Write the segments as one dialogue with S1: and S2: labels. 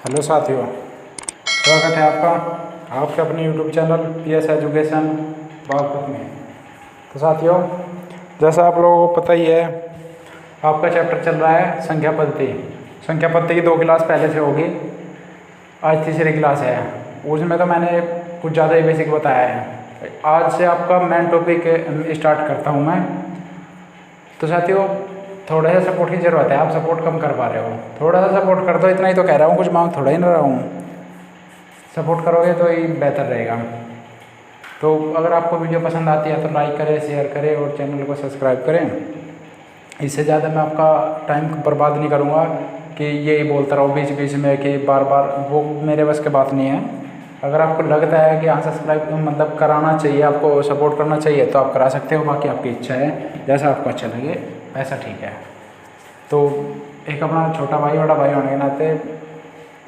S1: Hello साथियों, स्वागत है आपका आपके अपने YouTube channel PS education Baghpat में। तो साथियों, जैसा आप लोगों को पता ही है, आपका चैप्टर चल रहा है संख्या पद्धति। संख्या पद्धति की 2 क्लास पहले से होगी, आज तीसरी क्लास है। उसमें तो मैंने कुछ ज़्यादा ही बेसिक बताया है। आज से आपका मेन टॉपिक स्टार्ट करता हूँ मैं। तो साथियों, थोड़ा सा सपोर्ट की ज़रूरत है। आप सपोर्ट कम कर पा रहे हो, थोड़ा सा सपोर्ट कर दो। इतना ही तो कह रहा हूँ, कुछ मांग थोड़ा ही ना रहा हूँ। सपोर्ट करोगे तो ही बेहतर रहेगा। तो अगर आपको वीडियो पसंद आती है तो लाइक करें, शेयर करें और चैनल को सब्सक्राइब करें। इससे ज़्यादा मैं आपका टाइम बर्बाद नहीं करूँगा कि यही बोलता रहो बीच बीच में कि बार बार, वो मेरे बस की बात नहीं है। अगर आपको लगता है कि हाँ सब्सक्राइब मतलब कराना चाहिए, आपको सपोर्ट करना चाहिए, तो आप करा सकते हो। बाकी आपकी इच्छा है, जैसा आपको अच्छा लगे ऐसा ठीक है। तो एक अपना छोटा भाई बड़ा भाई होने के नाते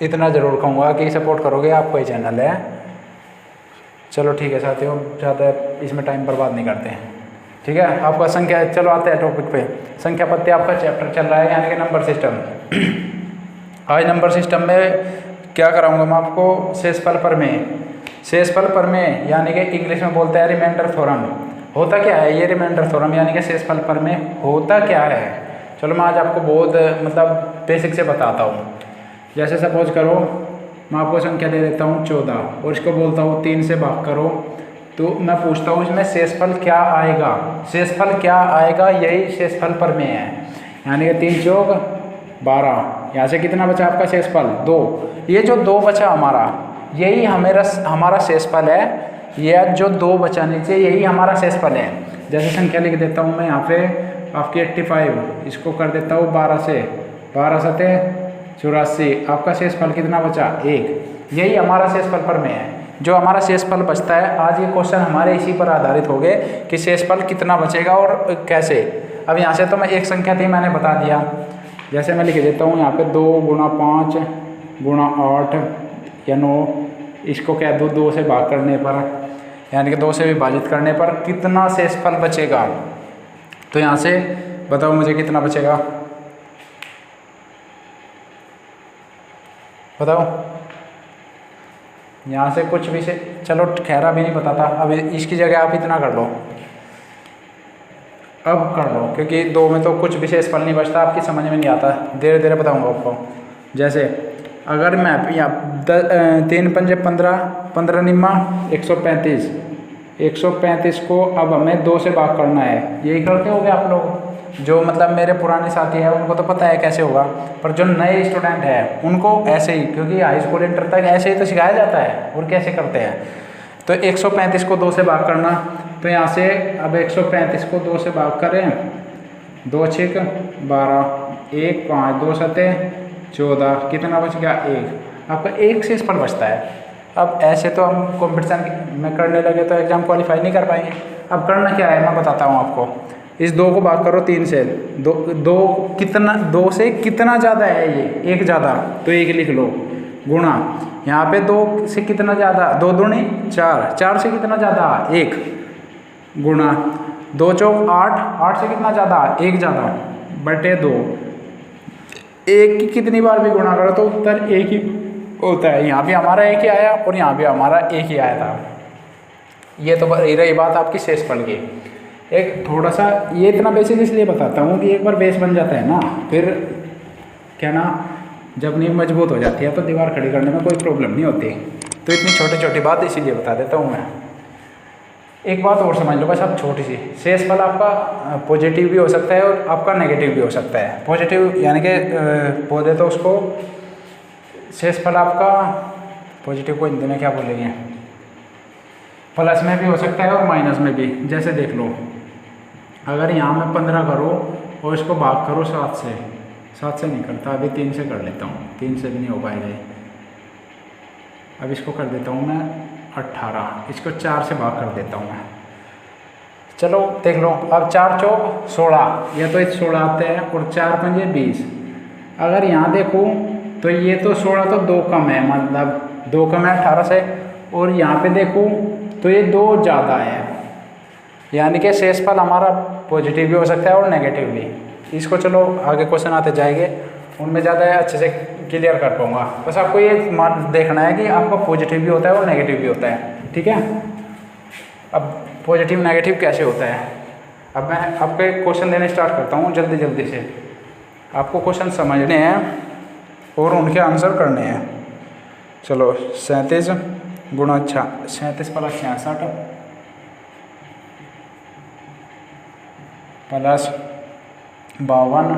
S1: इतना ज़रूर कहूँगा कि सपोर्ट करोगे। आपका ही चैनल है। चलो ठीक है साथियों, ज़्यादा इसमें टाइम बर्बाद नहीं करते हैं, ठीक है। आपका संख्या, चलो आते हैं टॉपिक पे। संख्या पद्धति आपका चैप्टर चल रहा है, यानी कि नंबर सिस्टम। आज नंबर सिस्टम में क्या कराऊंगा मैं आपको, शेषफल प्रमेय। शेषफल प्रमेय यानी कि इंग्लिश में बोलते हैं रिमाइंडर थ्योरम। होता क्या है ये रिमाइंडर थ्योरम, यानी कि शेषफल प्रमेय होता क्या है? चलो मैं आज आपको बहुत मतलब बेसिक से बताता हूँ। जैसे सपोज करो, मैं आपको संख्या दे देता हूँ 14 और इसको बोलता हूँ 3 से भाग करो। तो मैं पूछता हूँ इसमें शेषफल क्या आएगा? शेषफल क्या आएगा, यही शेषफल प्रमेय है। यानी कि 3 चौक 12, यहाँ से कितना बचा आपका शेषफल? 2। ये जो 2 बचा हमारा, यही हमारा शेषफल है। यह जो 2 बचा नीचे, यही हमारा शेषफल है। जैसे संख्या लिख देता हूँ मैं यहाँ पे आपकी 85, इसको कर देता हूँ 12 से, 12 सते 84। आपका शेषफल कितना बचा? 1। यही हमारा शेषफल प्रमेय है। जो हमारा शेषफल बचता है, आज ये क्वेश्चन हमारे इसी पर आधारित हो गए कि शेषफल कितना बचेगा और कैसे। अब यहाँ से तो मैं एक संख्या थी, मैंने बता दिया। जैसे मैं लिख देता हूँ यहाँ पे 2 गुणा 5 गुणा 8 या 9, इसको कह दूँ 2 से भाग करने पर, यानी कि 2 से विभाजित करने पर कितना शेषफल बचेगा। तो यहाँ से बताओ मुझे कितना बचेगा, बताओ। यहाँ से कुछ भी से, चलो खैरा भी नहीं बताता। अब इसकी जगह आप इतना कर लो, अब कर लो, क्योंकि 2 में तो कुछ विशेष फल नहीं बचता। आपकी समझ में नहीं आता, धीरे धीरे बताऊंगा आपको। जैसे अगर मैं यहाँ 3 पंजे 15, 15 निम्मा 135, 135 को अब हमें 2 से भाग करना है। यही करते होगे आप लोग। जो मतलब मेरे पुराने साथी हैं उनको तो पता है कैसे होगा, पर जो नए स्टूडेंट हैं उनको ऐसे ही, क्योंकि हाई स्कूल इंटर तक ऐसे ही तो सिखाया जाता है और कैसे करते हैं। तो 135 को 2 से भाग करना, तो यहाँ से अब 135 को 2 से भाग करें, 2 6 12, 1 5 2 सते 14, कितना बच गया? 1। आपका 1 शेषफल बचता है। अब ऐसे तो हम कंपटीशन में करने लगे तो एग्ज़ाम क्वालिफाई नहीं कर पाएंगे। अब करना क्या है मैं बताता हूँ आपको। इस 2 को भाग करो 3 से, 2 कितना, 2 से कितना ज़्यादा है ये? 1 ज़्यादा, तो 1 लिख लो। गुणा यहाँ पे 2 से कितना ज़्यादा? 2 दूनी 4, 4 से कितना ज़्यादा? 1। गुणा 2 चौक 8, 8 से कितना ज़्यादा? 1 ज़्यादा, बटे 2। 1 की कितनी बार भी गुणा करो तो उत्तर 1 ही होता है। यहाँ भी हमारा 1 ही आया और यहाँ भी हमारा 1 ही आया था। ये तो रही बात आपकी शेषफल की। एक थोड़ा सा ये इतना बेसिक इसलिए बताता हूँ कि एक बार बेस बन जाता है ना, फिर क्या ना, जब नींव मजबूत हो जाती है तो दीवार खड़ी करने में कोई प्रॉब्लम नहीं होती। तो इतनी छोटी छोटी बात इसीलिए बता देता हूँ मैं। एक बात और समझ लो बस, अब छोटी सी। शेषफल आपका पॉजिटिव भी हो सकता है और आपका नेगेटिव भी हो सकता है। पॉजिटिव यानी कि बोले तो उसको शेषफल आपका पॉजिटिव को हिंदी में क्या बोलेंगे, प्लस में भी हो सकता है और माइनस में भी। जैसे देख लो, अगर यहाँ मैं 15 करो और इसको भाग करो 7 से, 7 से नहीं करता, अभी 3 से कर लेता हूँ, 3 से भी नहीं हो पाएगा। अब इसको कर देता हूँ मैं 18, इसको 4 से भाग कर देता हूँ मैं। चलो देख लो, अब 4 चौक 16, ये तो 16 आते हैं और 4 पंजे 20। अगर यहाँ देखूँ तो ये तो 16 तो 2 कम है, मतलब 2 कम है 18 से, और यहाँ पे देखूँ तो ये 2 ज़्यादा है। यानी कि शेषफल हमारा पॉजिटिव भी हो सकता है और नेगेटिव भी। इसको चलो आगे क्वेश्चन आते जाएंगे उनमें ज़्यादा अच्छे से क्लियर कर पाऊँगा। बस आपको ये देखना है कि आपका पॉजिटिव भी होता है और नेगेटिव भी होता है, ठीक है। अब पॉजिटिव नेगेटिव कैसे होता है, अब मैं आपको एक क्वेश्चन देने स्टार्ट करता हूँ जल्दी जल्दी से। आपको क्वेश्चन समझने हैं और उनके आंसर करने हैं। चलो 37 गुणा 37 प्लस 66 प्लस 52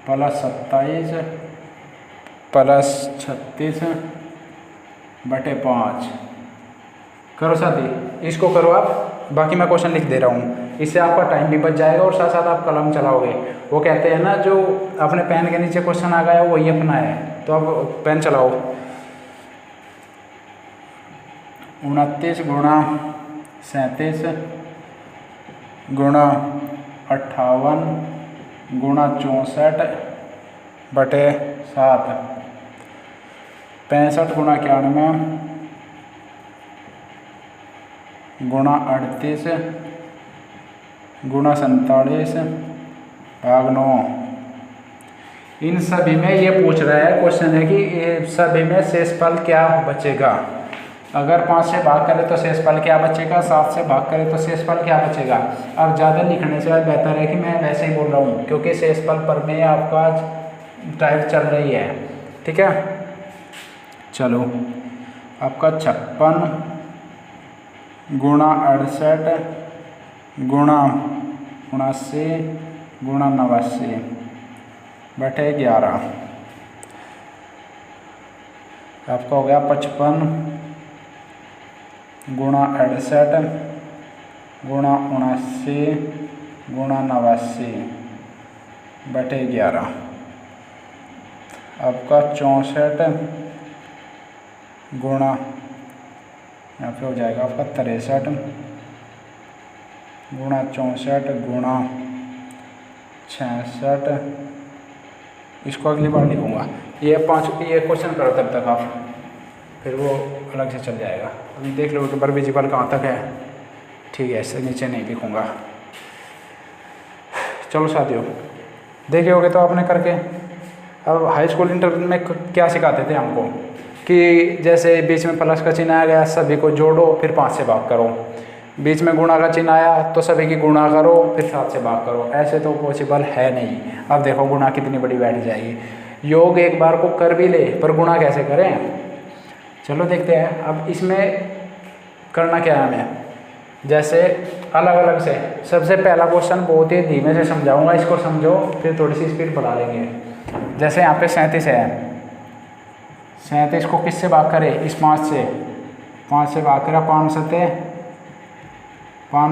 S1: प्लस 27 प्लस 36 बटे 5। करो साथी, इसको करो आप, बाकी मैं क्वेश्चन लिख दे रहा हूँ। इससे आपका टाइम भी बच जाएगा और साथ साथ आप कलम चलाओगे। वो कहते हैं ना, जो अपने पेन के नीचे क्वेश्चन आ गया वही अपना है, तो आप पेन चलाओ। 29 गुणा 37 गुणा 58 गुणा 64 बटे 7। 65 गुणा 91 गुणा 38 गुणा 47 भाग 9। इन सभी में ये पूछ रहा है, क्वेश्चन है कि ये सभी में शेषफल क्या बचेगा। अगर 5 से भाग करें तो शेषफल क्या बचेगा, 7 से भाग करें तो शेषफल क्या बचेगा। अब ज़्यादा लिखने से बेहतर है कि मैं वैसे ही बोल रहा हूँ, क्योंकि शेषफल पर में आपका टाइप चल रही है, ठीक है। चलो आपका 56 गुणा 68 गुणा 79 गुणा 89 बटे 11। आपका हो गया 55 गुणा 68 गुणा 79 गुणा 89 बटे 11। आपका 64 गुणा, यहाँ पे हो जाएगा आपका 63 गुणा 64 गुणा 66। इसको अगली बार लिखूँगा। ये क्वेश्चन करो तब तक आप, फिर वो अलग से चल जाएगा। अभी देख लो कि परविजिबल कहाँ तक है, ठीक है। इससे नीचे नहीं लिखूँगा। चलो साथियों, देखे होगे तो आपने करके। अब हाई स्कूल इंटर में क्या सिखाते थे हमको कि जैसे बीच में प्लस का चिन्ह आ गया, सभी को जोड़ो फिर 5 से भाग करो। बीच में गुणा का चिन्ह आया तो सभी की गुणा करो फिर 7 से भाग करो। ऐसे तो पॉसिबल है नहीं। अब देखो गुणा कितनी बड़ी बैठ जाएगी। योग एक बार को कर भी ले, पर गुणा कैसे करें, चलो देखते हैं। अब इसमें करना क्या है हमें, जैसे अलग अलग से। सबसे पहला क्वेश्चन बहुत ही धीमे से समझाऊंगा, इसको समझो, फिर थोड़ी सी स्पीड बढ़ा लेंगे। जैसे यहाँ पे 37 है, 37 को किससे भाग करे, इस 5 से। 5 से भाग करा, 5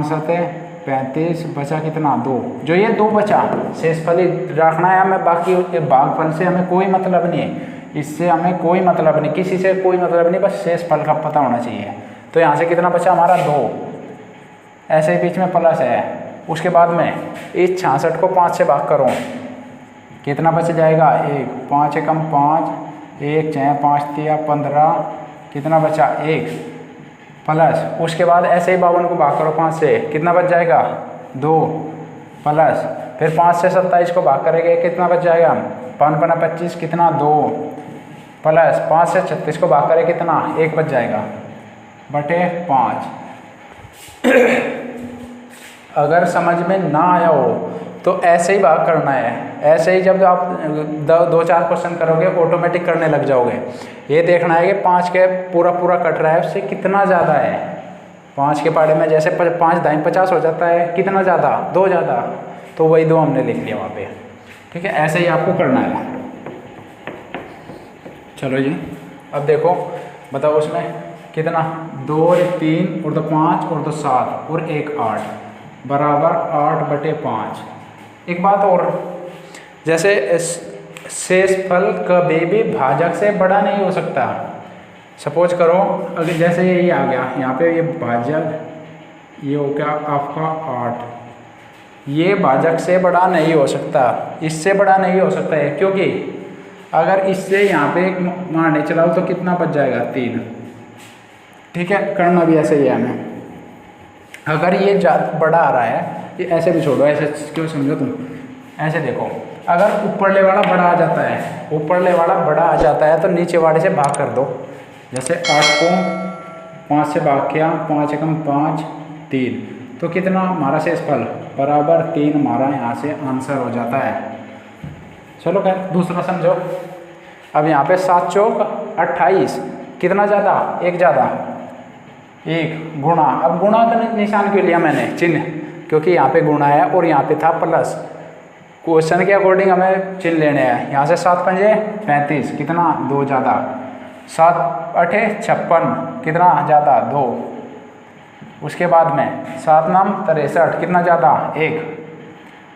S1: सते 35, बचा कितना 2। जो ये 2 बचा शेषफल ही रखना है हमें, बाकी भागफल से हमें कोई मतलब नहीं है। इससे हमें कोई मतलब नहीं, किसी से कोई मतलब नहीं, बस शेषफल का पता होना चाहिए। तो यहाँ से कितना बचा हमारा 2। ऐसे ही बीच में प्लस है। उसके बाद में इस 66 को 5 से भाग करो, कितना बच जाएगा 1। 5 एकम 5, 1 6 5 3 15, कितना बचा 1 प्लस। उसके बाद ऐसे ही 52 को भाग करो 5 से, कितना बच जाएगा 2 प्लस। फिर 5 से 27 को भाग करेंगे, कितना बच जाएगा 5 × 25, कितना 2 प्लस। 5 से 36 को भाग करें, कितना 1 बच जाएगा बटे 5। अगर समझ में ना आया हो तो ऐसे ही भाग करना है। ऐसे ही जब आप 2-4 क्वेश्चन करोगे ऑटोमेटिक करने लग जाओगे। ये देखना है कि 5 के पूरा कट रहा है, उससे कितना ज़्यादा है। 5 के पाड़े में जैसे 5 दाएं 50 हो जाता है, कितना ज़्यादा 2 ज़्यादा, तो वही 2 हमने लिख लिया वहाँ पे, ठीक है। ऐसे ही आपको करना है। चलो जी, अब देखो बताओ उसमें कितना 2 और 3 और 2 5 और 2 7 और 1 8 बराबर 8 बटे 5। एक बात और, जैसे शेषफल कभी भी भाजक से बड़ा नहीं हो सकता। सपोज करो अगर जैसे यही आ गया, यहाँ पे ये भाजक, ये हो गया आपका 8, ये भाजक से बड़ा नहीं हो सकता, इससे बड़ा नहीं हो सकता है, क्योंकि अगर इससे यहाँ पे मारने चलाओ तो कितना बच जाएगा 3, ठीक है। करना भी ऐसे ही है हमें। अगर ये बड़ा आ रहा है, ये ऐसे भी छोड़ो, ऐसे क्यों समझो तुम, ऐसे देखो अगर ऊपरले वाला बड़ा आ जाता है, ऊपरले वाला बड़ा आ जाता है तो नीचे वाले से भाग कर दो। जैसे 8 को 5 से भाग किया, 5 एकम 5 3, तो कितना हमारा शेषफल बराबर 3 हमारा यहाँ से आंसर हो जाता है। चलो खैर दूसरा समझो। अब यहाँ पे 7 चौक 28, कितना ज़्यादा, एक ज़्यादा, एक गुणा। अब गुणा का निशान क्यों लिया मैंने, चिन्ह, क्योंकि यहाँ पे गुणा है और यहाँ पे था प्लस। क्वेश्चन के अकॉर्डिंग हमें चिन्ह लेने हैं। यहाँ से 7 पंजे 35, कितना 2 ज़्यादा, 7 अठे 56, कितना ज़्यादा 2। उसके बाद में 7 नाम 63, कितना ज़्यादा 1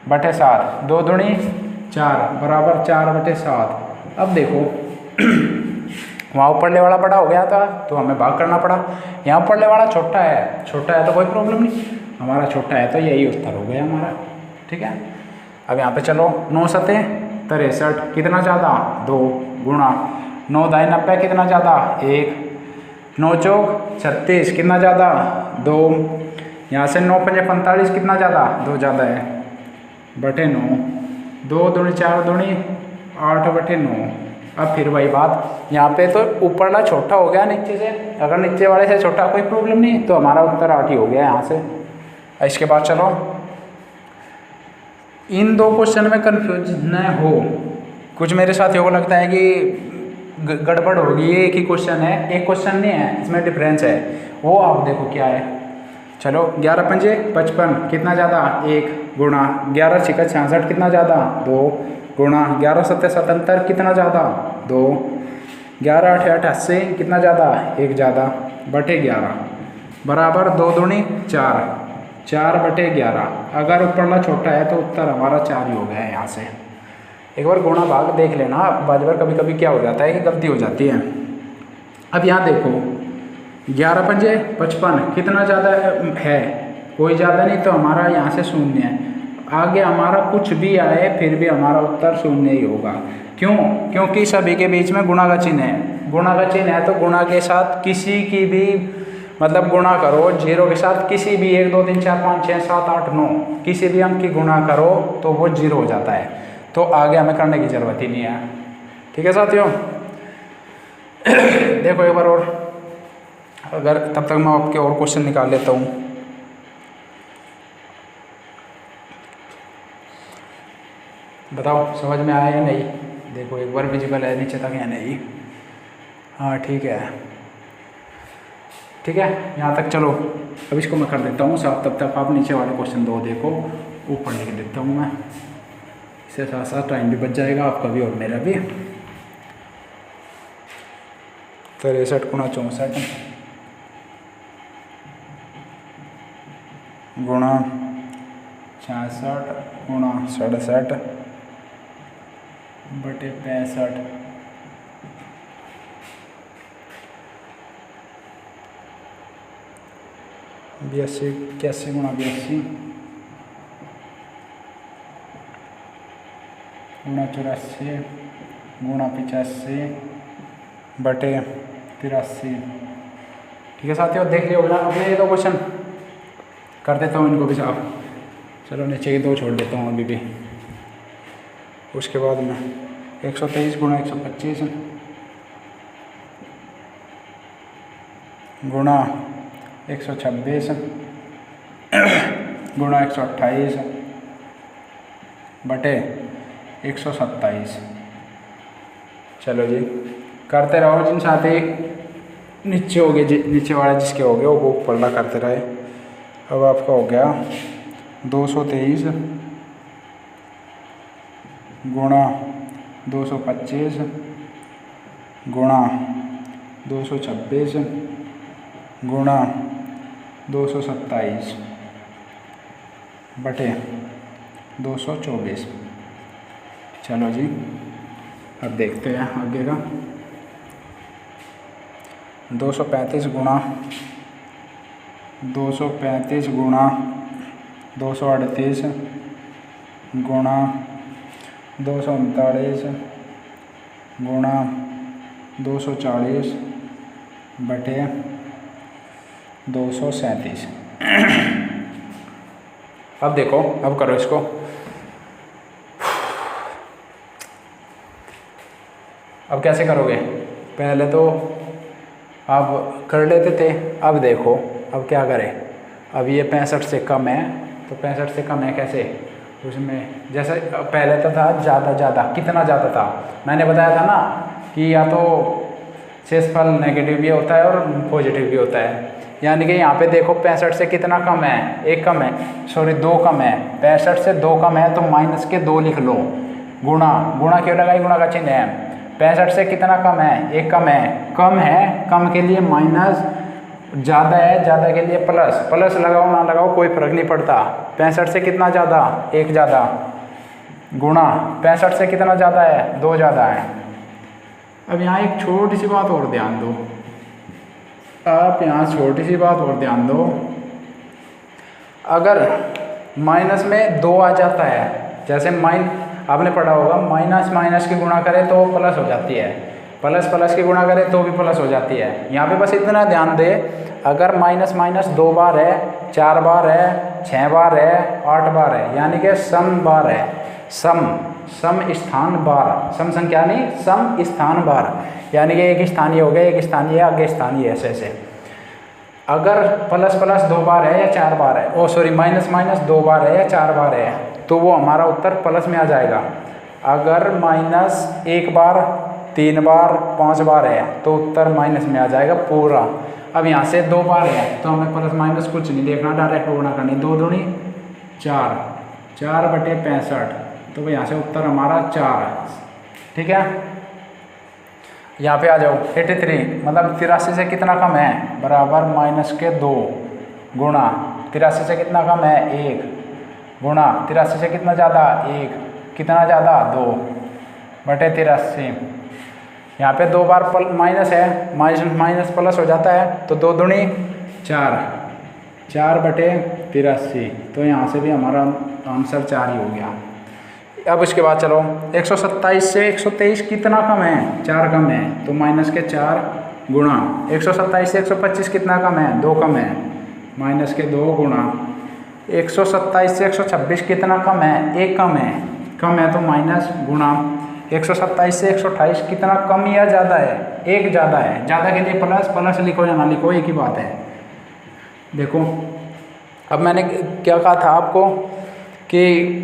S1: बटे 7, 2 दूनी 4 बराबर 4 बटे 7। अब देखो वहाँ ऊपरले वाला बड़ा हो गया था तो हमें भाग करना पड़ा। यहाँ ऊपरले वाला छोटा है तो कोई प्रॉब्लम नहीं, हमारा छोटा है तो यही उत्तर हो गया हमारा। ठीक है, अब यहाँ पे चलो 9 सते 63, कितना ज़्यादा 2 गुणा 9 दाई 90, कितना ज़्यादा 1, 9 चौक 36, कितना ज़्यादा 2। यहाँ से 9 पंजे 45, कितना ज़्यादा 2 ज़्यादा है बटे 9, 2 दूनी 4 दूनी 8 बटे 9। अब फिर वही बात, यहाँ पे तो ऊपरला छोटा हो गया नीचे से, अगर नीचे वाले से छोटा कोई प्रॉब्लम नहीं तो हमारा उत्तर 8 ही हो गया यहाँ से। इसके बाद चलो इन दो क्वेश्चन में कंफ्यूज न हो। कुछ मेरे साथियों को लगता है कि गड़बड़ होगी, ये एक ही क्वेश्चन है, एक क्वेश्चन नहीं है, इसमें डिफरेंस है, वो आप देखो क्या है। चलो 11 पंजे 55, कितना ज़्यादा 1 गुणा 11 छिका 66, कितना ज़्यादा 2 गुणा 11 सत्ते 77, कितना ज़्यादा 2, 11 अठे 88, कितना ज़्यादा 1 ज़्यादा बटे 11 बराबर 2 दूनी 4, 4 बटे 11। अगर ऊपरला छोटा है तो उत्तर हमारा 4 ही हो गया है यहाँ से। एक बार गुणा भाग देख लेना, बार बार कभी कभी क्या हो जाता है कि गलती हो जाती है। अब यहाँ देखो 11 पंजे 55, कितना ज़्यादा है, कोई ज़्यादा नहीं तो हमारा यहाँ से 0 है। आगे हमारा कुछ भी आए फिर भी हमारा उत्तर 0 ही होगा। क्यों? क्योंकि सभी के बीच में गुणा का चिन्ह है। गुणा का चिन्ह है तो गुणा के साथ किसी की भी मतलब गुणा करो, 0 के साथ किसी भी 1 2 3 4 5 6 7 8 9 किसी भी अंक की गुणा करो तो वो 0 हो जाता है, तो आगे हमें करने की ज़रूरत ही नहीं है। ठीक है साथियों, देखो एक बार और, अगर तब तक मैं आपके और क्वेश्चन निकाल लेता हूँ। बताओ समझ में आया या नहीं? देखो एक बार विजिबल है नीचे तक या नहीं? हाँ ठीक है, ठीक है यहाँ तक। चलो अब इसको मैं कर देता हूँ साफ, तब तक आप नीचे वाले क्वेश्चन 2 देखो, ऊपर लिख देता हूँ मैं, इससे साथ साथ टाइम भी बच जाएगा आपका भी और मेरा भी। 63 गुणा 64 गुणा 66 गुणा 67 बटे 65 82 81 गुणा 82 गुणा 84 गुणा 85 बटे 83। ठीक है साथियों, देख लियो ना अपने ये 2 क्वेश्चन, कर देता हूँ इनको भी साफ। चलो नीचे के 2 छोड़ देता हूँ अभी भी। उसके बाद में 123 गुणा 125 गुणा 126 गुणा 128 बटे 127। चलो जी करते रहो, जिन साथी नीचे हो गए, नीचे वाले जिसके हो गए वो ऊपर करते रहे। अब आपका हो गया 223 गुणा 225 गुणा 226 गुणा 227 बटे 224। चलो जी अब देखते हैं आगे का। 235 गुणा 235 गुणा 238 गुणा 239 गुणा 240 बटे 237। अब देखो, अब करो इसको। अब कैसे करोगे? पहले तो आप कर लेते थे, अब देखो अब क्या करें। अब ये 65 से कम है, तो 65 से कम है कैसे? उसमें जैसे पहले तो था ज़्यादा, कितना ज़्यादा था? मैंने बताया था ना कि या तो शेषफल नेगेटिव भी होता है और पॉजिटिव भी होता है। यानी कि यहाँ पे देखो 65 से कितना कम है? 1 कम है, सॉरी 2 कम है। 65 से 2 कम है तो माइनस के 2 लिख लो। गुणा क्यों लगाई? गुणा का चिन्ह है। 65 से कितना कम है? 1 कम है। कम के लिए माइनस, ज़्यादा है ज़्यादा के लिए प्लस लगाओ ना लगाओ कोई फर्क नहीं पड़ता। 65 से कितना ज़्यादा? 1 ज़्यादा, गुणा 65 से कितना ज़्यादा है? 2 ज़्यादा है। अब यहाँ एक छोटी सी बात और ध्यान दो, आप यहाँ छोटी सी बात और ध्यान दो। अगर माइनस में 2 आ जाता है, जैसे आपने पढ़ा होगा माइनस की गुणा करें तो प्लस हो जाती है, प्लस की गुणा करें तो भी प्लस हो जाती है। यहाँ पे बस इतना ध्यान दे, अगर माइनस 2 बार है, 4 बार है, 6 बार है, 8 बार है, यानी कि सम बार है। सम स्थान बार, सम संख्या नहीं, सम स्थान बार, यानी कि एक स्थानीय हो गया, एक स्थानीय आगे स्थानीय ऐसे। अगर प्लस 2 बार है या 4 बार है, ओ सॉरी माइनस 2 बार है या 4 बार है, तो वो हमारा उत्तर प्लस में आ जाएगा। अगर माइनस 1 बार, 3 बार, 5 बार है तो उत्तर माइनस में आ जाएगा पूरा। अब यहाँ से 2 बार है तो हमें प्लस माइनस कुछ नहीं देखना, डायरेक्ट गुणा करनी। 2 दूनी 4, 4/65, तो यहाँ से उत्तर हमारा 4 है। ठीक है, यहाँ पे आ जाओ 83, मतलब 83 से कितना कम है? बराबर माइनस के 2 गुणा 83 से कितना कम है? 1 गुणा 83 से कितना ज़्यादा? 1, कितना ज़्यादा? 2/83। यहाँ पे 2 बार माइनस है, माइनस प्लस हो जाता है, तो 2 दूनी 4, 4/83, तो यहाँ से भी हमारा आंसर 4 ही हो गया। अब इसके बाद चलो 127 से 123 कितना कम है? 4 कम है, तो माइनस के 4 गुणा 127 से 125 कितना कम है? 2 कम है, माइनस के 2 गुणा 127 से 126 कितना कम है? 1 कम है तो माइनस गुणा 127 से 128 कितना कम या ज़्यादा है? 1 ज़्यादा है, ज़्यादा के लिए प्लस लिखो या ना लिखो एक ही बात है। देखो अब मैंने क्या कहा था आपको कि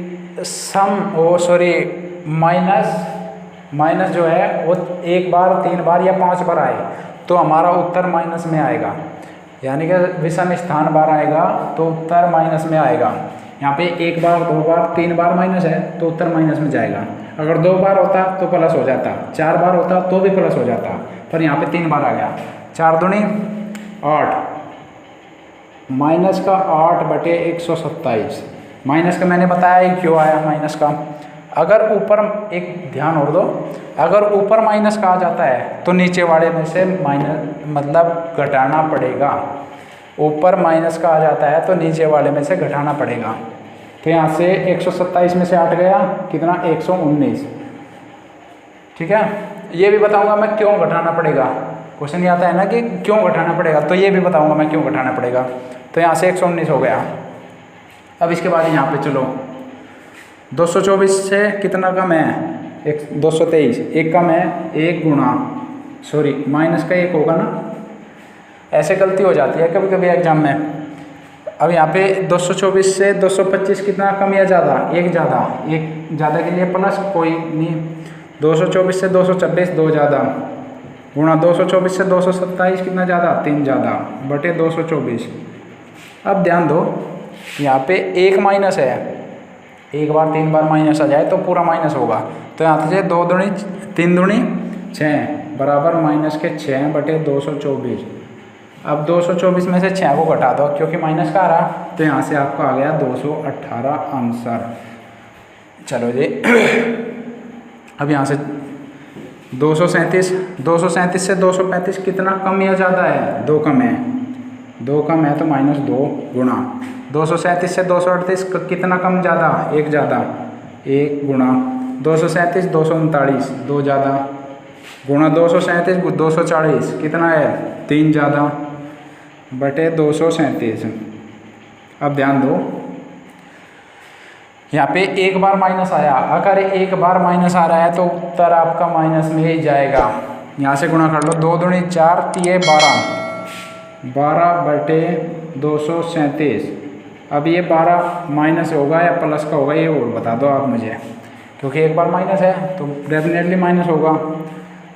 S1: माइनस जो है वो 1 बार, 3 बार या 5 बार आए तो हमारा उत्तर माइनस में आएगा, यानी कि विषम स्थान बार आएगा तो उत्तर माइनस में आएगा। यहाँ पे 1 बार, 2 बार, 3 बार माइनस है तो उत्तर माइनस में जाएगा। अगर 2 बार होता तो प्लस हो जाता, 4 बार होता तो भी प्लस हो जाता, पर यहाँ पे 3 बार आ गया। 4 दूनी 8, माइनस का 8/127। माइनस का मैंने बताया ही क्यों आया माइनस का। अगर ऊपर एक ध्यान और दो, अगर ऊपर माइनस का आ जाता है तो नीचे वाले में से माइनस मतलब घटाना पड़ेगा। ऊपर माइनस का आ जाता है तो नीचे वाले में से घटाना पड़ेगा। तो यहाँ से 127 में से 8 गया कितना? 119। ठीक है, ये भी बताऊंगा मैं क्यों घटाना पड़ेगा। क्वेश्चन ये आता है ना कि क्यों घटाना पड़ेगा, तो ये भी बताऊंगा मैं क्यों घटाना पड़ेगा। तो यहाँ से 119 हो गया। अब इसके बाद यहाँ पे चलो 224 से कितना कम है? 223। 1 कम है, 1 गुणा सॉरी माइनस का 1 होगा ना, ऐसे गलती हो जाती है कभी कभी एग्जाम में। अब यहाँ पे 224 से 225 कितना कम या ज़्यादा? 1 ज़्यादा, 1 ज़्यादा के लिए प्लस कोई नहीं। 224 से 226 2 ज़्यादा गुणा 224 से 227 कितना ज़्यादा? 3 ज़्यादा बटे 224। अब ध्यान दो यहाँ पे 1 माइनस है, 1 बार 3 बार माइनस आ जाए तो पूरा माइनस होगा। तो यहाँ से 2 दूनी 3 दूनी 6 बराबर माइनस के 6/224। अब 224 में से 6 को घटा दो क्योंकि माइनस का आ रहा, तो यहाँ से आपका आ गया 218 आंसर। चलो जी अब यहाँ से 237 से 235 कितना कम या ज़्यादा है? 2 कम है, 2 कम है तो -2 गुणा 237 से 238 कितना कम ज़्यादा? 1 ज़्यादा, 1 गुणा 237 239 2 ज़्यादा गुणा 237 240 कितना है? 3 ज़्यादा बटे 237। अब ध्यान दो यहाँ पे एक बार माइनस आया, अगर एक बार माइनस आ रहा है तो उत्तर आपका माइनस में ही जाएगा। यहाँ से गुणा कर लो, 2 दूनी 4 तिये 12/237। अब ये 12 माइनस होगा या प्लस का होगा ये और बता दो आप मुझे, क्योंकि एक बार माइनस है तो डेफिनेटली माइनस होगा।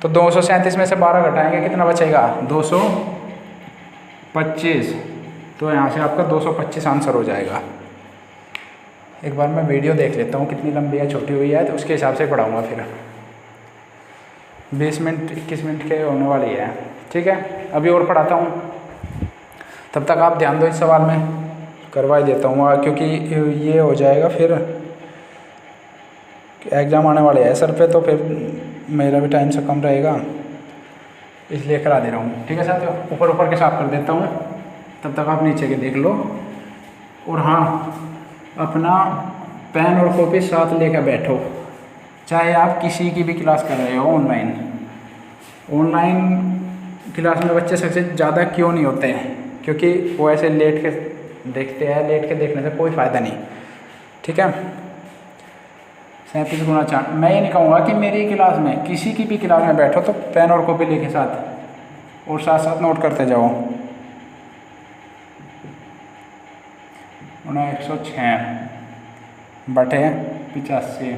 S1: तो 237 में से 12 घटाएंगे कितना बचेगा, 225। तो यहाँ से आपका 225 आंसर हो जाएगा। एक बार मैं वीडियो देख लेता हूँ कितनी लंबी है छोटी हुई है, तो उसके हिसाब से पढ़ाऊँगा। फिर 20 मिनट 21 मिनट के होने वाली है, ठीक है। अभी और पढ़ाता हूँ, तब तक आप ध्यान दो, इस सवाल में करवा ही देता हूँ क्योंकि ये हो जाएगा फिर एग्ज़ाम आने वाले हैं सर पे, तो फिर मेरा भी टाइम से कम रहेगा, इसलिए करा दे रहा हूँ, ठीक है साथियों। ऊपर ऊपर के साफ कर देता हूँ, तब तक आप नीचे के देख लो। और हाँ, अपना पेन और कॉपी साथ लेकर बैठो, चाहे आप किसी की भी क्लास कर रहे हो ऑनलाइन क्लास में बच्चे सबसे ज़्यादा क्यों नहीं होते हैं, क्योंकि वो ऐसे लेट के देखते हैं, लेट के देखने से कोई फ़ायदा नहीं, ठीक है। 37 गुणा 4, मैं ये नहीं कहूँगा कि मेरी क्लास में, किसी की भी क्लास में बैठो तो पेन और कॉपी लेके साथ और साथ साथ नोट करते जाओ। 106/85,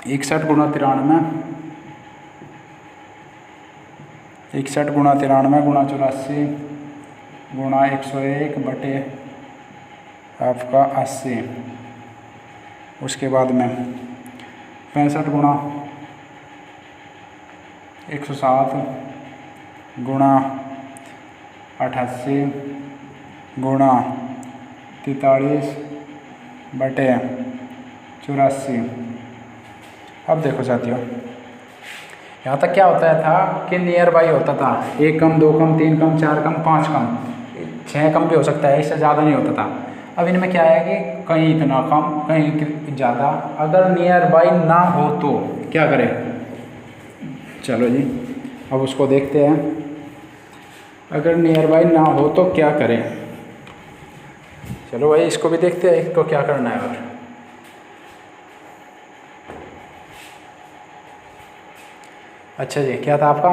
S1: 61 गुणा 93, 61 गुणा 93 गुणा 84 गुणा 101 आपका 80। उसके बाद में 65 गुणा 107 गुणा 88 गुणा 43/84। अब देखो साथियों, यहाँ तक क्या होता था कि नियर बाई होता था, 1 कम 2 कम 3 कम 4 कम 5 कम 6 कम भी हो सकता है, इससे ज़्यादा नहीं होता था। अब इनमें क्या है कि कहीं इतना कम कहीं ज़्यादा, अगर नियर बाई ना हो तो क्या करें। चलो जी, अब उसको देखते हैं, अगर नियर बाई ना हो तो क्या करें। चलो भाई, इसको भी देखते हैं तो क्या करना है। और अच्छा जी, क्या था आपका,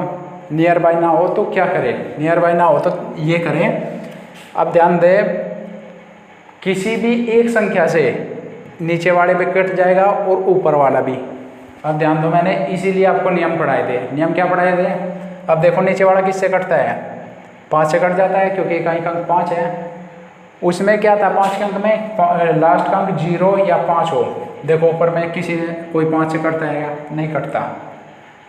S1: नियर बाई ना हो तो क्या करें। नियर बाई ना हो तो ये करें, अब ध्यान दें, किसी भी एक संख्या से नीचे वाले पे कट जाएगा और ऊपर वाला भी। अब ध्यान दो, मैंने इसीलिए आपको नियम पढ़ाए थे। नियम क्या पढ़ाए थे, अब देखो नीचे वाला किससे कटता है, 5 से कट जाता है, क्योंकि इकाई का अंक 5 है। उसमें क्या था, 5 के अंक में लास्ट का अंक 0 या 5 हो। देखो ऊपर में किसी कोई 5 से कटता है या नहीं कटता।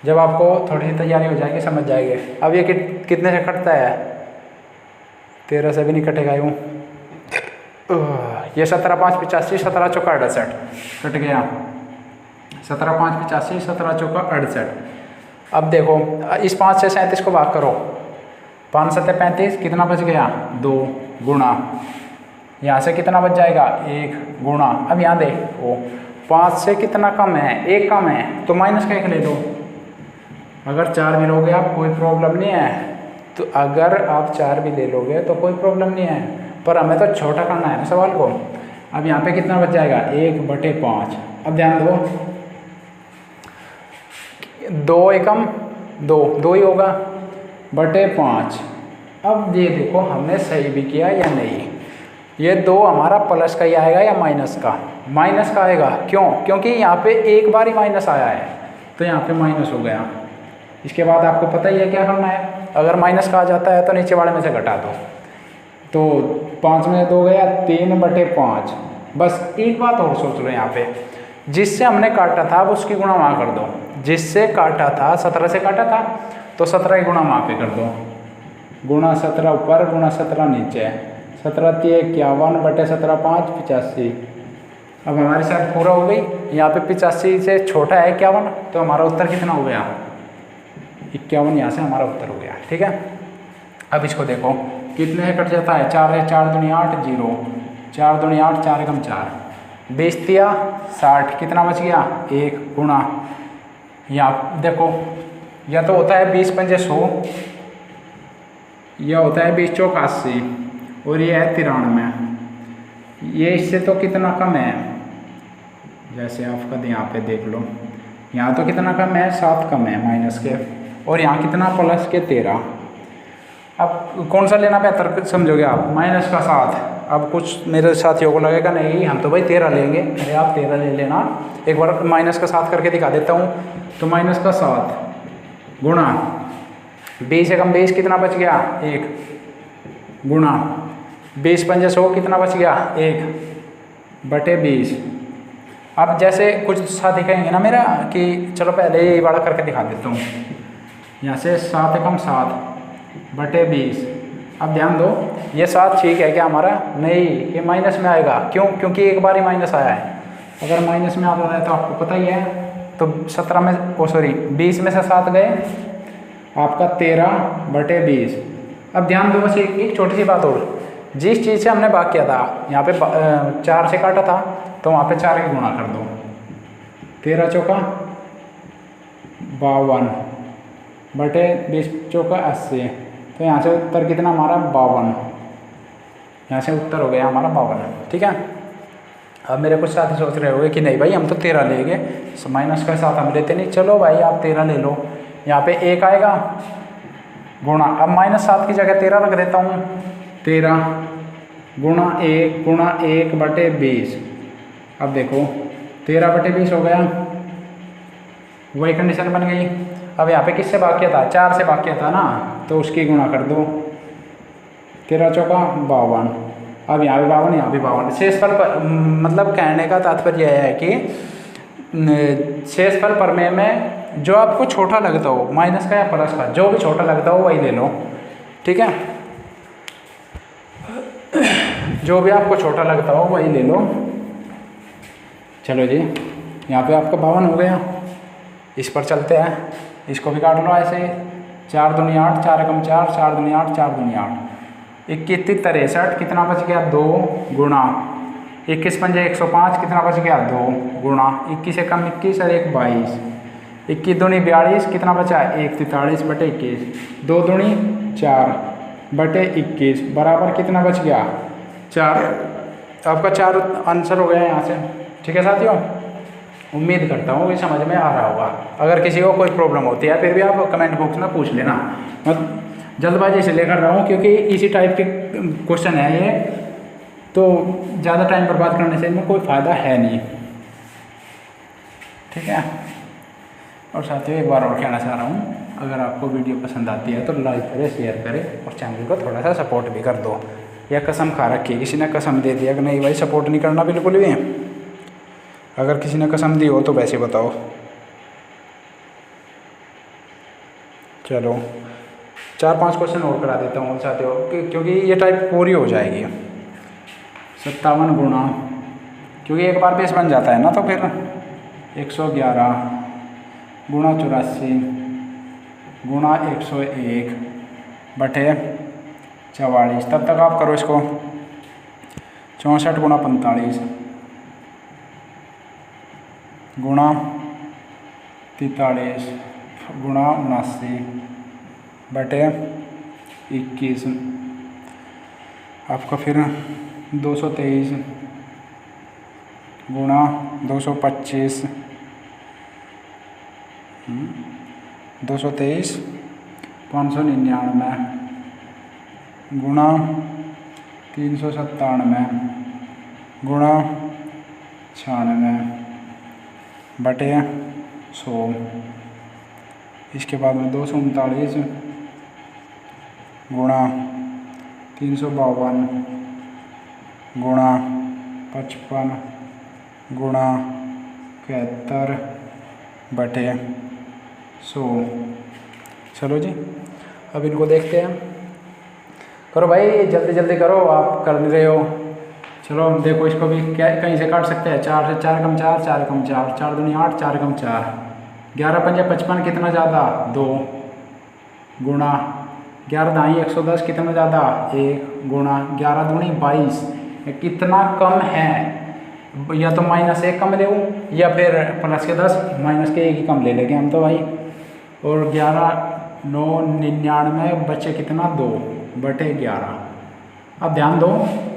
S1: जब आपको थोड़ी सी तैयारी हो जाएगी समझ जाएंगे। अब ये कितने से कटता है, 13 से भी नहीं कटेगा यूँ। ये 17 5 85, 17 चौका 68 कट गया। 17 5 85, 17 चौका 68। अब देखो, इस 5 से 37 को भाग करो, 5 7 35, कितना बच गया 2 गुणा, यहाँ से कितना बच जाएगा 1 गुणा। अब यहाँ देखो 5 से कितना कम है, 1 कम है, तो माइनस का 1 ले लो। अगर 4 भी लोगे आप कोई प्रॉब्लम नहीं है, तो अगर आप 4 भी ले लोगे तो कोई प्रॉब्लम नहीं है, पर हमें तो छोटा करना है ना सवाल को। अब यहाँ पे कितना बच जाएगा 1/5। अब ध्यान दो, 2 एकम 2 ही होगा बटे 5। अब ये देखो हमने सही भी किया या नहीं। ये 2 हमारा प्लस का ही आएगा या माइनस का, माइनस का आएगा। क्यों, क्योंकि यहाँ पे एक बार ही माइनस आया है, तो यहाँ पे माइनस हो गया। इसके बाद आपको पता ही है क्या करना है, अगर माइनस का आ जाता है तो नीचे वाले में से घटा दो। तो 5 में 2 गया 3/5। बस एक बात और सोच लो, यहाँ पे जिससे हमने काटा था अब उसकी गुणा वहाँ कर दो। जिससे काटा था 17 से काटा था, तो 17 की गुणा वहाँ पे कर दो। गुणा 17 ऊपर गुणा 17 नीचे, 17 × 51/17 5 85। अब हमारी शायद पूरा हो गई। यहाँ पे 85 से छोटा है 51, तो हमारा उत्तर कितना हो गया 51। यहाँ से हमारा उत्तर हो गया, ठीक है। अब इसको देखो कितने से कट जाता है, 4 है, 4 दूनी 8 0, 4 दूनी 8, 4 एकम 4, 20 तिया 60, कितना बच गया 1 गुणा। यहाँ देखो, या तो होता है 20 पंजे 100, या होता है 20 चौक 80, और ये है 93। ये इससे तो कितना कम है, जैसे आपका यहाँ पे देख लो, यहाँ तो कितना कम है, 7 कम है माइनस के, और यहाँ कितना प्लस के 13। अब कौन सा लेना बेहतर समझोगे आप, माइनस का 7। अब कुछ मेरे साथियों को लगेगा नहीं हम तो भाई 13 लेंगे, अरे आप 13 ले लेना। एक बार माइनस का 7 करके दिखा देता हूँ। तो माइनस का 7 गुणा 20 से कम 20 कितना बच गया, 1 गुणा 20 पंजे 100 कितना बच गया, 1 बटे 20। अब जैसे कुछ साथी कहेंगे ना मेरा कि चलो पहले ये बड़ा करके दिखा देता हूँ, यहाँ से 7 कम 7 बटे 20। अब ध्यान दो, ये 7 ठीक है क्या हमारा, नहीं ये माइनस में आएगा, क्यों, क्योंकि एक बार ही माइनस आया है। अगर माइनस में आता है तो आपको पता ही है, तो 17 में 20 में से 7 गए, आपका 13 बटे 20। अब ध्यान दो बस एक छोटी सी बात और, जिस चीज़ से हमने भाग किया था, यहाँ पे 4 से काटा था, तो वहाँ पे 4 की गुणा कर दो, 13 चौका 52 बटे 20 चौका 80। तो यहाँ से उत्तर कितना हमारा 52, यहाँ से उत्तर हो गया हमारा 52। ठीक है। अब मेरे कुछ साथी सोच रहे होंगे कि नहीं भाई हम तो 13 लेंगे, माइनस का 7 हम लेते नहीं। चलो भाई आप 13 ले लो, यहाँ पे 1 आएगा गुणा, अब -7 की जगह 13 रख देता हूँ, 13 गुणा 1 बटे 20। अब देखो 13 बटे 20 हो गया, वही कंडीशन बन गई। अब यहाँ पे किससे भाग किया था, 4 से भाग किया था ना, तो उसकी गुणा कर दो, 13 चौका 52। अब यहाँ भी 52, यहाँ भी 52। शेषफल पर मतलब कहने का तात्पर्य यह है कि शेषफल प्रमेय में जो आपको छोटा लगता हो, माइनस का या प्लस का, जो भी छोटा लगता हो वही ले लो। ठीक है, जो भी आपको छोटा लगता हो वही ले लो। चलो जी, यहाँ पे आपका 52 हो गया। इस पर चलते हैं, इसको भी काट लो ऐसे, 4 दूनी 8, 4 एकम 4, 4 दूनी 8, 4 दूनी 8, 21 63 कितना बच गया, 2 गुणा 21 पंजे 105 कितना बच गया, 2 गुणा 21 एकम 21 और 1 22, 21 दूनी 42 कितना बचा, 1 43 बटे 21, 2 दूनी 4 बटे 21 बराबर कितना बच गया, 4। आपका 4 आंसर हो गया यहाँ से। ठीक है साथियों, उम्मीद करता हूँ कि समझ में आ रहा होगा। अगर किसी को कोई प्रॉब्लम होती है फिर भी आप कमेंट बॉक्स में पूछ लेना। मैं जल्दबाजी से लेकर रहा हूँ क्योंकि इसी टाइप के क्वेश्चन है ये, तो ज़्यादा टाइम बर्बाद करने से इनमें कोई फ़ायदा है नहीं। ठीक है, और साथियों एक बार और कहना चाह रहा हूँ, अगर आपको वीडियो पसंद आती है तो लाइक करें, शेयर करें और चैनल को थोड़ा सा सपोर्ट भी कर दो। या कसम खा रखी, किसी ने कसम दे दिया कि नहीं भाई सपोर्ट नहीं करना बिल्कुल भी, अगर किसी ने कसम दी हो तो वैसे बताओ। चलो 4-5 क्वेश्चन और करा देता हूँ साथियों, क्योंकि ये टाइप पूरी हो जाएगी। 57 गुणा, क्योंकि एक बार बेस बन जाता है ना, तो फिर 111 गुणा 84 गुणा 101 बटे 44। तब तक आप करो इसको, 64 गुणा 45 गुणा 43 गुणा 79 बटे 21। आपका फिर 223 गुणा 225 223 599 गुणा 397 गुणा 96 बटे 100। इसके बाद में 239 गुणा 352 गुणा 55 गुणा 71 बटे 100। चलो जी, अब इनको देखते हैं। करो भाई जल्दी जल्दी करो, आप कर रहे हो। चलो देखो, इसको भी क्या कहीं से काट सकते हैं, 4 से 4 कम 4, 4 कम 4, 4 दूनी 8, 4 कम 4, 11 पंजे 55 कितना ज़्यादा, 2 गुणा 11 दाई 110 कितना ज़्यादा, 1 गुणा 11 दूनी 22 कितना कम है, या तो -1 कम ले या फिर प्लस के 10 माइनस के 1 ही कम ले लेंगे हम तो भाई। और 11 9 99 बचे कितना, 2 बटे 11। अब ध्यान दो,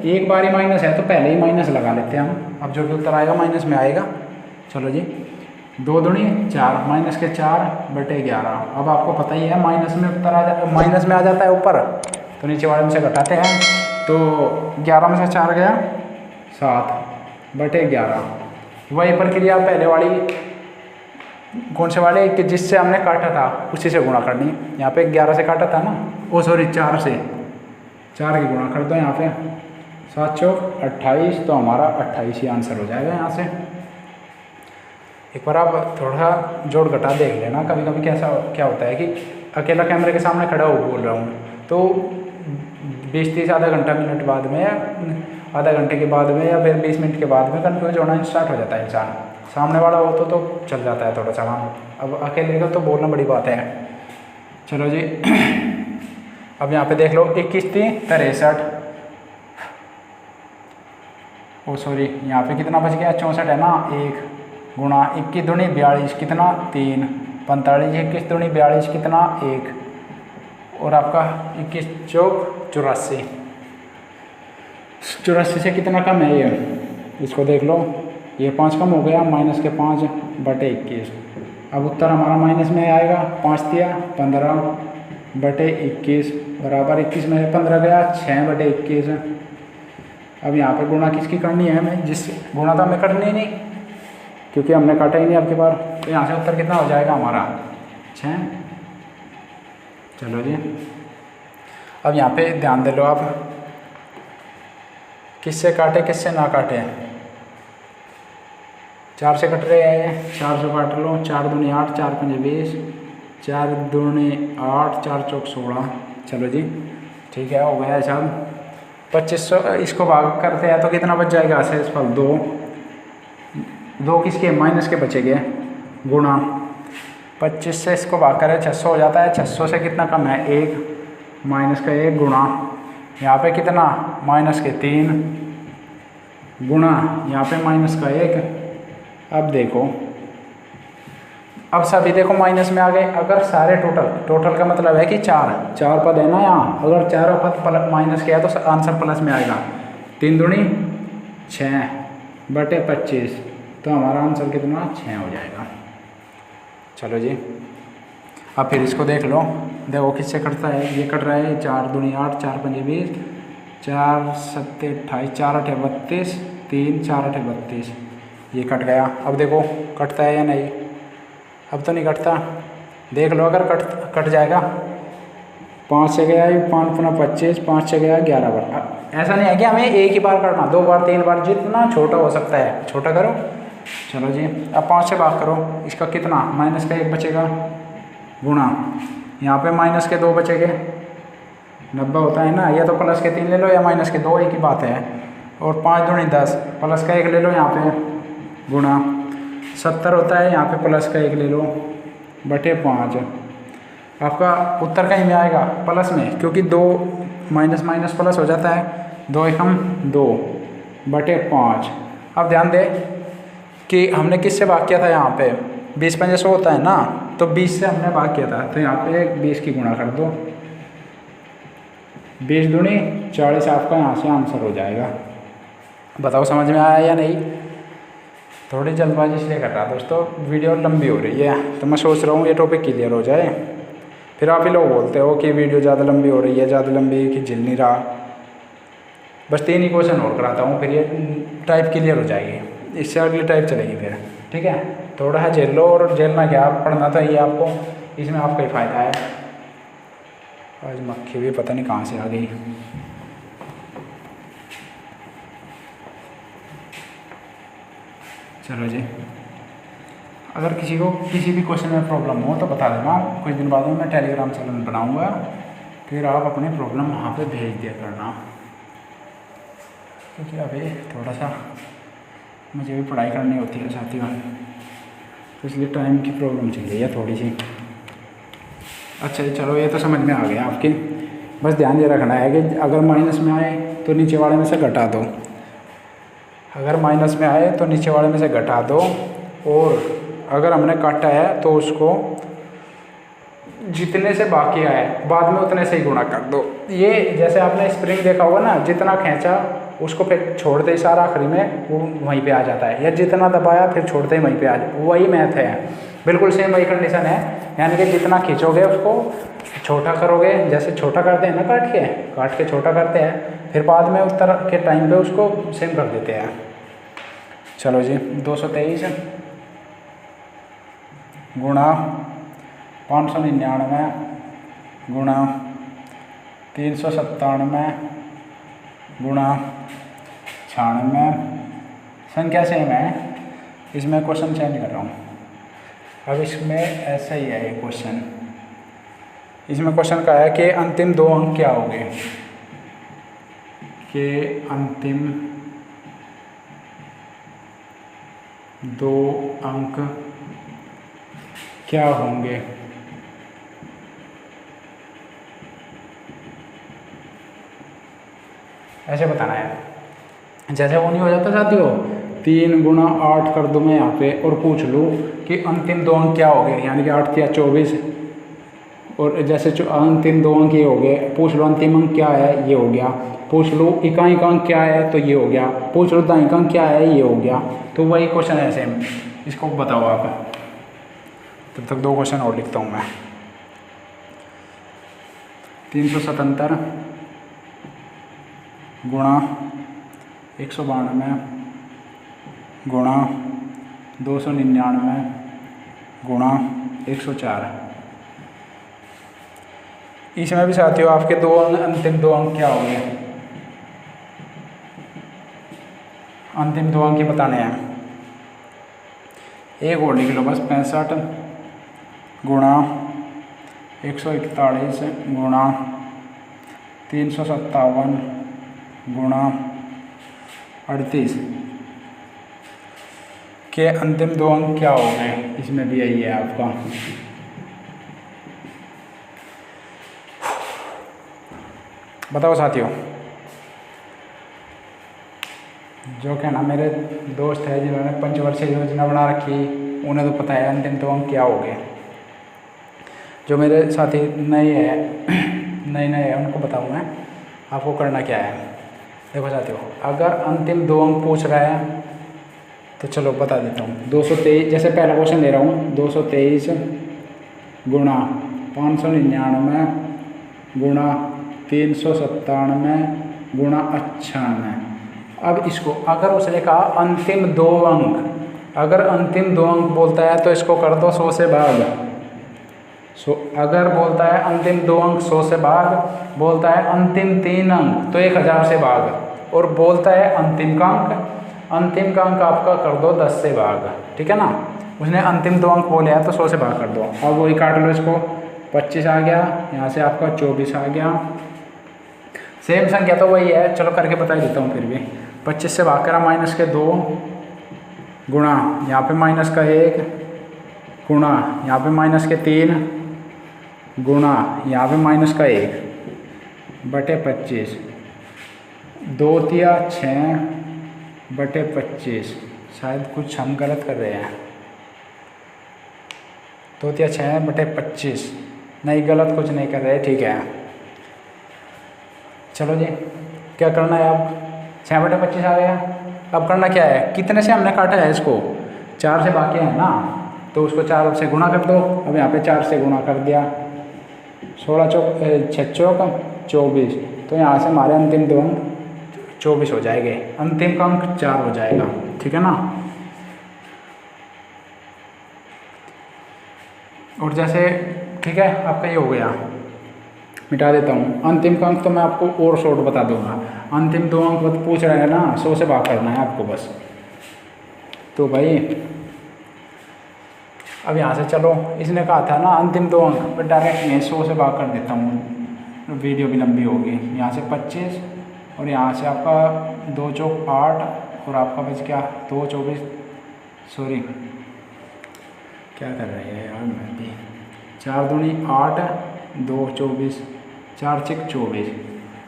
S1: एक बार ही माइनस है तो पहले ही माइनस लगा लेते हैं हम। अब जो भी उत्तर आएगा माइनस में आएगा। चलो जी, 2 दूनी 4, माइनस के 4/11। अब आपको पता ही है माइनस में उत्तर माइनस में आ जाता है ऊपर, तो नीचे वाले में से घटाते हैं। तो 11 में से 4 गया 7/11। वही प्रक्रिया पहले वाली, कौन से वाले कि जिससे हमने काटा था उसी से गुणा करनी। यहाँ पे 11 से काटा था ना, ओ सॉरी 4 से, 4 की गुणा कर दो यहाँ पे, 7 चौक 28, तो हमारा 28 ही आंसर हो जाएगा यहाँ से। एक बार आप थोड़ा जोड़ घटा देख लेना। कभी कभी कैसा क्या होता है कि अकेला कैमरे के सामने खड़ा हो बोल रहा हूँ, तो 20-30 आधा घंटा मिनट बाद में, या आधा घंटे के बाद में, या फिर 20 मिनट के बाद में कन्फ्यूज होना स्टार्ट हो जाता है इंसान। सामने वाला हो तो चल जाता है थोड़ा सा वहाँ, अब अकेले का तो बोलना बड़ी बात है। चलो जी अब यहाँ पे देख लो, 21 थी 63, ओ सॉरी यहाँ पे कितना बच गया, 64 है ना, 1 गुणा 21 दूनी 42 कितना 3, 45, 21 दूनी 42 कितना 1, और आपका 21 चौक 84। 84 से कितना कम है ये, इसको देख लो, ये 5 कम हो गया, माइनस के 5/21। अब उत्तर हमारा माइनस में आएगा, 5 दिया 15/21 बराबर 21 में से 15 गया 6/21। अब यहाँ पे गुणा किसकी करनी है हमें, जिस गुणा तो हमें करनी ही नहीं क्योंकि हमने काटा ही नहीं आपके बार। तो यहाँ से उत्तर कितना हो जाएगा हमारा 6। चलो जी अब यहाँ पे ध्यान दे लो आप, किससे काटे किससे ना काटे। 4 से कट रहे हैं, 4 से काट लो, 4 दूनी 8, 4 पंजे 20, 4 दूनी 8, 4 चौक 16। चलो जी ठीक है, हो गया साहब 2500। इसको भाग करते हैं तो कितना बच जाएगा, शेष फल 2 किसके माइनस के बचे गए, गुणा 25 से इसको भाग करें 600 हो जाता है। 600 से कितना कम है 1, माइनस का 1 गुणा यहाँ पे कितना माइनस के 3 गुणा यहाँ पे माइनस का 1। अब देखो, अब सभी देखो माइनस में आ गए। अगर सारे टोटल का मतलब है कि 4 पद है ना यहाँ, अगर चारों पद माइनस के है तो आंसर प्लस में आएगा। 3 दूनी 6/25, तो हमारा आंसर कितना 6 हो जाएगा। चलो जी अब फिर इसको देख लो, देखो किससे कटता है, ये कट रहा है 4 दूनी 8, 4 पंजे 20, 4 7 28, 4 8 32, 3 4 8 32, ये कट गया। अब देखो कटता है या नहीं, अब तो नहीं कटता। देख लो अगर कट जाएगा, 5 से गया 5 पुनः 25, 5 से गया 11 बार। ऐसा नहीं है कि हमें एक ही बार करना, 2 बार 3 बार, जितना छोटा हो सकता है छोटा करो। चलो जी अब 5 से भाग करो, इसका कितना माइनस का 1 बचेगा, गुणा यहाँ पे माइनस के 2 बचेंगे, 90 होता है ना, या तो प्लस के 3 ले लो या माइनस के 2, एक ही बात है। और 5 दूनी 10, प्लस का 1 ले लो यहाँ पे, गुणा 70 होता है, यहाँ पे प्लस का 1 ले लो बटे 5। आपका उत्तर कहीं में आएगा प्लस में, क्योंकि 2 माइनस माइनस प्लस हो जाता है, 2 एकम 2/5। अब ध्यान दे कि हमने किससे भाग किया था, यहाँ पे 20 पंजे 100 होता है ना, तो 20 से हमने भाग किया था, तो यहाँ पे 20 की गुणा कर दो, 20 दूनी 40, आपका यहाँ से आंसर हो जाएगा। बताओ समझ में आया या नहीं। थोड़ी जल्दबाजी इसलिए कर रहा दोस्तों, वीडियो लंबी हो रही है, तो मैं सोच रहा हूँ ये टॉपिक क्लियर हो जाए। फिर आप ही लोग बोलते हो कि वीडियो ज़्यादा लंबी हो रही है, ज़्यादा लंबी कि झिल नहीं रहा। बस 3 ही क्वेश्चन और कराता हूँ, फिर ये टाइप क्लियर हो जाएगी, इससे अगली टाइप चलेगी फिर। ठीक है, थोड़ा है झेल लो, और झेलना क्या, पढ़ना तो ये आपको, इसमें आपका ही फ़ायदा है। आज मक्खी भी पता नहीं कहाँ से आ गई। चलो जी, अगर किसी को किसी भी क्वेश्चन में प्रॉब्लम हो तो बता देना, कुछ दिन बाद में मैं टेलीग्राम चैनल बनाऊँगा, फिर आप अपनी प्रॉब्लम वहाँ पे भेज दिया करना। क्योंकि अभी थोड़ा सा मुझे भी पढ़ाई करनी होती है साथियों, तो इसलिए टाइम की प्रॉब्लम चल रही है थोड़ी सी। अच्छा चलो ये तो समझ में आ गया आपकी। बस ध्यान ये रखना है कि अगर माइनस में आए तो नीचे वाले में से घटा दो, अगर माइनस में आए तो नीचे वाले में से घटा दो, और अगर हमने काटा है तो उसको जितने से बाकी आए बाद में उतने से ही गुणा कर दो। ये जैसे आपने स्प्रिंग देखा होगा ना, जितना खींचा उसको फिर छोड़ते ही सारा आखिरी में वो वहीं पे आ जाता है, या जितना दबाया फिर छोड़ते ही वहीं पे आ जाता है। वही मैथ है, बिल्कुल सेम वही कंडीशन है। यानी कि जितना खींचोगे उसको छोटा करोगे, जैसे छोटा करते हैं ना काट के छोटा करते हैं, फिर बाद में उत्तर के टाइम पे उसको सेम कर देते हैं। चलो जी, 223 गुणा 599 गुणा 397 गुणा 96। संख्या सेम है, इसमें क्वेश्चन चेंज कर रहा हूँ। अब इसमें ऐसा ही है ये क्वेश्चन। इसमें क्वेश्चन का है कि अंतिम दो अंक क्या होंगे, कि अंतिम दो अंक क्या होंगे। ऐसे बताना है। जैसे वो नहीं हो जाता साथियों, 3 गुणा 8 कर दूँ मैं यहाँ पे और पूछ लूँ कि अंतिम दो अंक क्या हो गए, यानी कि 8 या 24, और जैसे अंतिम दो अंक ये हो गए, पूछ लो अंतिम अंक क्या है, ये हो गया। पूछ लो इकाई का अंक क्या है, तो ये हो गया। पूछ लो दाई का अंक क्या है, ये हो गया। तो वही क्वेश्चन है सेम, इसको बताओ आप। तब तक 2 क्वेश्चन और लिखता हूँ मैं। 377 गुणा 192 गुणा 299 गुणा 104। इसमें भी साथियों आपके अंतिम दो अंक क्या होंगे, अंतिम दो अंक बताने हैं। एक और लिख लो बस, 65 गुणा 141 गुणा 357 गुणा 38 के अंतिम दो अंक क्या हो गए। इसमें भी यही है आपका। बताओ साथियों, जो क्या ना मेरे दोस्त है जिन्होंने पंचवर्षीय योजना बना रखी, उन्हें तो पता है अंतिम दो अंक क्या हो गए। जो मेरे साथी नए हैं उनको बताऊँ मैं, आपको करना क्या है। देखो साथियों, अगर अंतिम दो अंक पूछ रहा है तो चलो बता देता हूँ। 223, जैसे पहला क्वेश्चन ले रहा हूँ, 223 गुणा 599 गुणा 397 गुणा 98। अब इसको अगर उसने कहा अंतिम दो अंक, अगर अंतिम दो अंक बोलता है तो इसको कर दो 100 से भाग। अगर बोलता है अंतिम दो अंक 100 से भाग, बोलता है अंतिम 3 अंक तो 1000 से भाग, और बोलता है अंतिम का अंक आपका कर दो 10 से भाग। ठीक है ना, उसने अंतिम दो अंक बोले हैं तो 100 से भाग कर दो। अब वही काट लो इसको, 25 आ गया, यहाँ से आपका 24 आ गया। सेम संख्या तो वही है, चलो करके बता देता हूँ फिर भी। 25 से भाग करा माइनस के 2 गुणा यहाँ पे माइनस का 1 गुणा यहाँ पे माइनस के 3 गुणा यहाँ पे माइनस का 1 बटे 25। 2 तिया 6 बटे 25। शायद कुछ हम गलत कर रहे हैं। 2 तिया 6 बटे 25, नहीं गलत कुछ नहीं कर रहे, ठीक है। चलो जी, क्या करना है अब, 6 बटे 25 आ गया। अब करना क्या है, कितने से हमने काटा है इसको, 4 से बाकी है ना, तो उसको 4 से गुणा कर दो। अब यहाँ पे 4 से गुणा कर दिया, 16 चौक 6 चौक 24, तो यहाँ से हमारे अंतिम दो अंक 24 हो जाएंगे, अंतिम का अंक 4 हो जाएगा। ठीक है ना। और जैसे ठीक है, आपका ये हो गया, मिटा देता हूँ। अंतिम का अंक तो मैं आपको और शॉर्ट बता दूंगा। अंतिम दो अंक पूछ रहे हैं ना, 100 से भाग करना है आपको बस। तो भाई अब यहाँ से चलो, इसने कहा था ना अंतिम दो अंक, पर डायरेक्ट मैं 100 से भाग कर देता हूँ, वीडियो भी लंबी होगी। यहाँ से 25 और यहाँ से आपका 2 चौक 8 और आपका बच गया 2 24, सॉरी क्या कर रहे हैं यार, मैं भी 4 दूनी 8 2 24 4 6 24।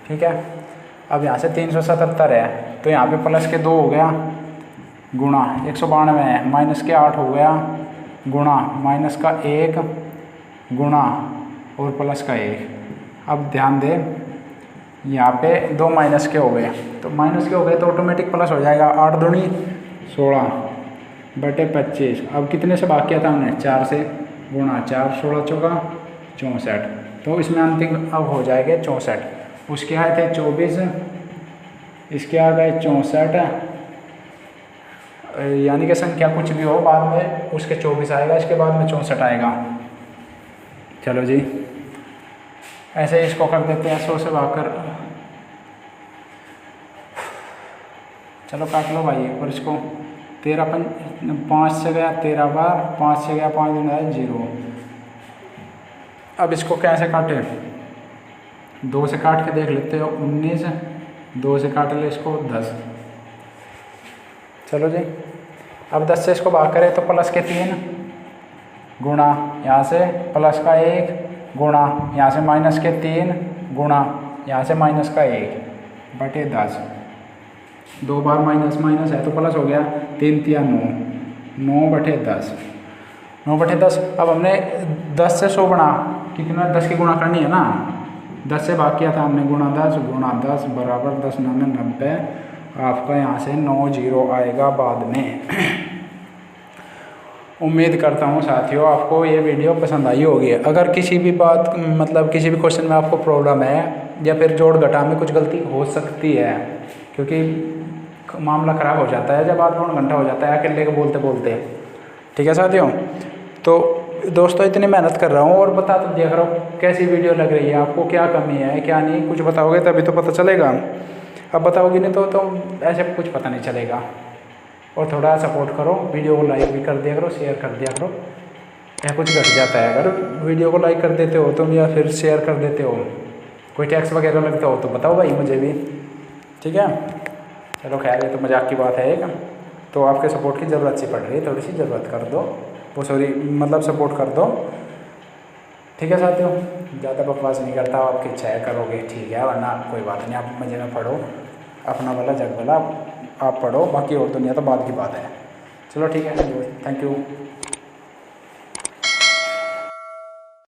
S1: ठीक है। अब यहाँ से 377 है, तो यहाँ पे प्लस के 2 हो गया गुणा 192 है, माइनस के 8 हो गया गुणा माइनस का 1 गुणा और प्लस का 1। अब ध्यान दें, यहाँ पे 2 माइनस के हो गए, तो माइनस के हो गए तो ऑटोमेटिक प्लस हो जाएगा। 8 दूनी 16 बटे 25। अब कितने से भाग किया था हमने? 4 से। गुणा 4, 16 चौका 64। तो इसमें अंतिम अब हो जाएगा 64। उसके आए थे 24, इसके आ गए 64। यानी कि संख्या कुछ भी हो, बाद में उसके 24 आएगा, इसके बाद में 64 आएगा। चलो जी, ऐसे इसको कर देते हैं 100 से भागकर। चलो काट लो भाई एक बार इसको। 13 5 से गया 13 बार, 5 से गया 5 दूनी है 0। अब इसको कैसे काटे? 2 से काट के देख लेते हो। 19, 2 से काट ले इसको 10। चलो जी, अब 10 से इसको भाग करें तो प्लस के 3 गुणा यहाँ से प्लस का 1 गुणा यहाँ से माइनस के 3 गुणा यहाँ से माइनस का 1 बटे 10। 2 बार माइनस माइनस है तो प्लस हो गया। 3 3 9, 9 बटे 10, 9 बटे 10। अब हमने 10 से 100 बना, क्योंकि ना 10 की गुणा करनी है ना। 10 से भाग किया था हमने, गुणा 10 बराबर 10 9 90। आपका यहाँ से 9 0 आएगा बाद में। उम्मीद करता हूँ साथियों आपको ये वीडियो पसंद आई होगी। अगर किसी भी बात मतलब किसी भी क्वेश्चन में आपको प्रॉब्लम है या फिर जोड़ घटा में कुछ गलती हो सकती है, क्योंकि मामला ख़राब हो जाता है जब आधा घंटा हो जाता है अकेले के बोलते बोलते। ठीक है साथियों, तो दोस्तों इतनी मेहनत कर रहा हूँ और बता तो दिया करो कैसी वीडियो लग रही है आपको, क्या कमी है क्या नहीं। कुछ बताओगे तभी तो पता चलेगा, अब बताओगे नहीं तो ऐसे कुछ पता नहीं चलेगा। और थोड़ा सपोर्ट करो, वीडियो को लाइक भी कर दिया करो, शेयर कर दिया करो। या कुछ घट जाता है अगर वीडियो को लाइक कर देते हो तुम या फिर शेयर कर देते हो, कोई टैक्स वगैरह लगता हो तो बताओ भाई मुझे भी। ठीक है, चलो खैर ये तो मजाक की बात है एक। तो आपके सपोर्ट की ज़रूरत सी पड़ रही है, थोड़ी सी ज़रूरत कर दो, वो सॉरी मतलब सपोर्ट कर दो। ठीक है साथियों, ज़्यादा बकवास नहीं करता, आपकी इच्छा है करोगे ठीक है, वरना कोई बात नहीं, आप मज़े में पढ़ो, अपना वाला जग वाला आप पढ़ो, बाकी और दुनिया तो बाद की बात है। चलो ठीक है, थैंक यू।